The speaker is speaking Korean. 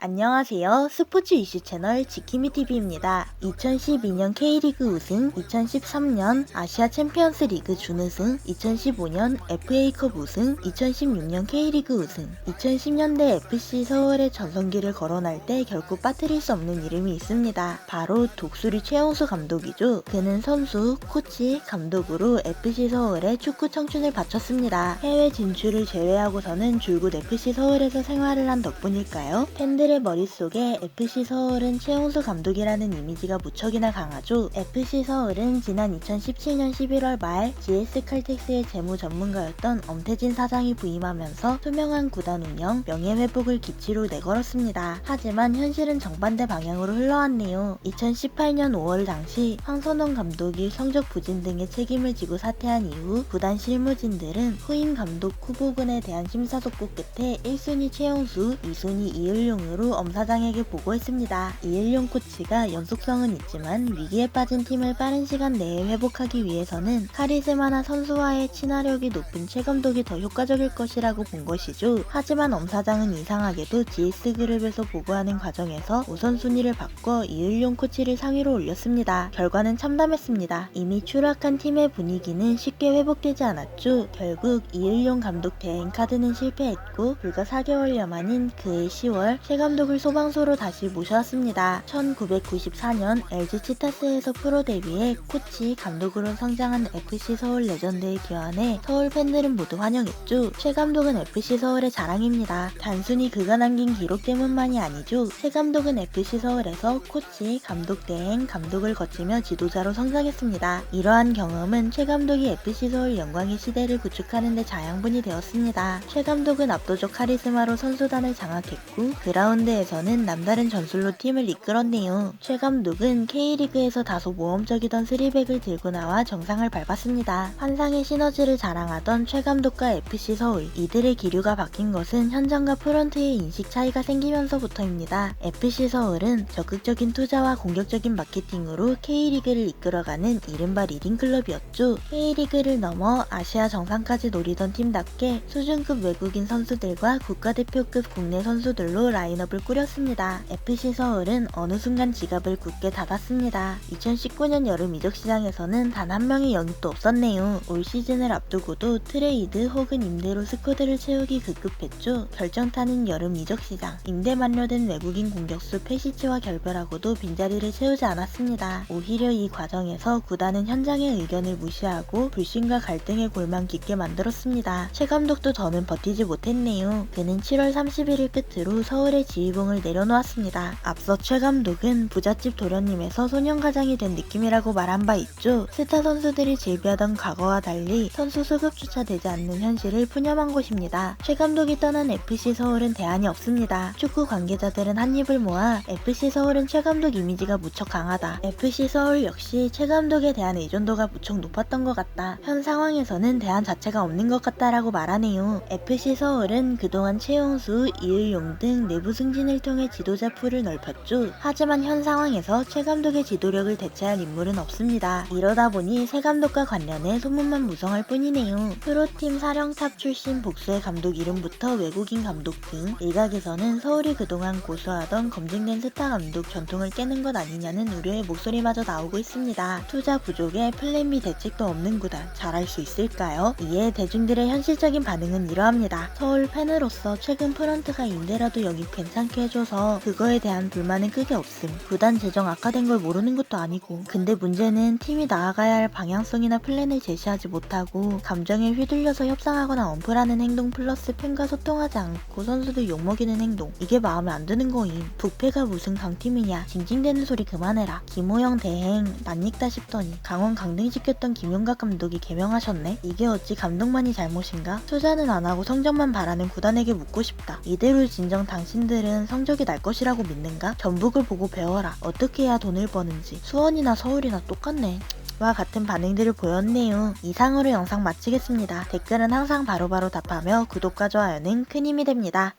안녕하세요. 스포츠 이슈 채널 지킴이TV입니다. 2012년 K리그 우승, 2013년 아시아 챔피언스 리그 준우승, 2015년 FA컵 우승, 2016년 K리그 우승, 2010년대 FC 서울의 전성기를 거론할 때 결코 빠뜨릴 수 없는 이름이 있습니다. 바로 독수리 최용수 감독이죠. 그는 선수, 코치, 감독으로 FC 서울의 축구 청춘을 바쳤습니다. 해외 진출을 제외하고서는 줄곧 FC 서울에서 생활을 한 덕분일까요? 팬들의 머릿속에 FC 서울은 최용수 감독이라는 이미지가 무척이나 강하죠. FC 서울은 지난 2017년 11월 말 GS 칼텍스의 재무 전문가였던 엄태진 사장이 부임하면서 투명한 구단 운영, 명예회복을 기치로 내걸었습니다. 하지만 현실은 정반대 방향으로 흘러왔네요. 2018년 5월 당시 황선홍 감독이 성적 부진 등의 책임을 지고 사퇴한 이후 구단 실무진들은 후임 감독 후보군에 대한 심사숙고 끝에 1순위 최용수, 2순위 이을용으로 엄사장에게 보고했습니다. 이을용 코치가 연속성은 있지만 위기에 빠진 팀을 빠른 시간 내에 회복하기 위해서는 카리스마나 선수와의 친화력이 높은 최 감독이 더 효과적일 것이라고 본 것이죠. 하지만 엄사장은 이상하게도 GS그룹에서 보고하는 과정에서 우선순위를 바꿔 이을용 코치를 상위로 올렸습니다. 결과는 참담했습니다. 이미 추락한 팀의 분위기는 쉽게 회복되지 않았죠. 결국 이을용 감독 대행 카드는 실패했고 불과 4개월여 만인 그해 10월 최 감독을 소방소로 다시 모셔왔습니다. 1994년 LG 치타스에서 프로 데뷔해 코치, 감독으로 성장한 FC 서울 레전드에 귀환해 서울 팬들은 모두 환영했죠. 최 감독은 FC 서울의 자랑입니다. 단순히 그가 남긴 기록 때문만이 아니죠. 최 감독은 FC 서울에서 코치, 감독 대행, 감독을 거치며 지도자로 성장했습니다. 이러한 경험은 최 감독이 FC 서울 영광의 시대를 구축하는 데 자양분이 되었습니다. 최 감독은 압도적 카리스마로 선수단을 장악했고 그라운드에서는 남다른 전술로 팀을 이끌었네요. 최 감독은 K리그에서 다소 모험적이던 쓰리백을 들고 나와 정상을 밟았습니다. 환상의 시너지를 자랑하던 최 감독과 FC 서울, 이들의 기류가 바뀐 것은 현장과 프런트의 인식 차이가 생기면서부터입니다. FC 서울은 적극적인 투자와 공격적인 마케팅으로 K리그를 이끌어가는 이른바 리딩클럽이었죠. K리그를 넘어 아시아 정상까지 노리던 팀답게 수준급 외국인 선수들과 국가대표급 국내 선수들로 라인업을 꾸렸습니다. FC 서울은 어느 순간 지갑을 굳게 닫았습니다. 2019년 여름 이적 시장에서는 단 한 명의 영입도 없었네요. 올 시즌을 앞두고도 트레이드 혹은 임대로 스쿼드를 채우기 급급했죠. 결정타는 여름 이적 시장. 임대 만료된 외국인 공격수 페시치와 결별하고도 빈자리를 채우지 않았습니다. 오히려 이 과정에서 구단은 현장의 의견을 무시하고 불신과 갈등의 골만 깊게 만들었습니다. 최 감독도 더는 버티지 못했네요. 그는 7월 31일 끝으로 서울의 지휘봉을 내려놓았습니다. 앞서 최 감독은 부잣집 도련님에서 소년가장이 된 느낌이라고 말한 바 있죠. 스타 선수들이 즐비하던 과거와 달리 선수 수급조차 되지 않는 현실을 푸념한 것입니다. 최 감독이 떠난 FC 서울은 대안이 없습니다. 축구 관계자들은 한입을 모아 FC 서울은 최 감독 이미지가 무척 강하다. FC 서울 역시 최 감독에 대한 의존도가 무척 높았던 것 같다. 현 상황에서는 대안 자체가 없는 것 같다라고 말하네요. FC 서울은 그동안 최용수, 이을용 등 내부 승진을 통해 지도자 풀을 넓혔죠. 하지만 현 상황에서 최 감독의 지도력을 대체할 인물은 없습니다. 이러다 보니 새 감독과 관련해 소문만 무성할 뿐이네요. 프로팀 사령탑 출신 복수의 감독 이름부터 외국인 감독 등 일각에서는 서울이 그동안 고수하던 검증된 스타 감독 전통을 깨는 것 아니냐는 우려의 목소리마저 나오고 있습니다. 투자 부족에 플랜 B 대책도 없는 구단, 잘할 수 있을까요? 이에 대중들의 현실적인 반응은 이러합니다. 서울 팬으로서 최근 프런트가 임대라도 영입 괜찮게 해줘서 그거에 대한 불만은 크게 없음. 구단 재정 악화된 걸 모르는 것도 아니고. 근데 문제는 팀이 나아가야 할 방향성이나 플랜을 제시하지 못하고 감정에 휘둘려서 협상하거나 언플하는 행동 플러스 팬과 소통하지 않고 선수들 욕먹이는 행동. 이게 마음에 안 드는 거임. 부패가 무슨 강팀이냐. 징징대는 소리 그만해라. 김호영 대행 낯익다 싶더니 강원 강등시켰던 김용각 감독이 개명하셨네. 이게 어찌 감독만이 잘못인가? 투자는 안 하고 성적만 바라는 구단에게 묻고 싶다. 이대로 진정 당신들은 성적이 날 것이라고 믿는가? 전북을 보고 배워라. 어떻게 해야 돈을 버는지. 수원이나 서울이나 똑같네. 와 같은 반응들을 보였네요. 이상으로 영상 마치겠습니다. 댓글은 항상 바로바로 답하며 구독과 좋아요는 큰 힘이 됩니다.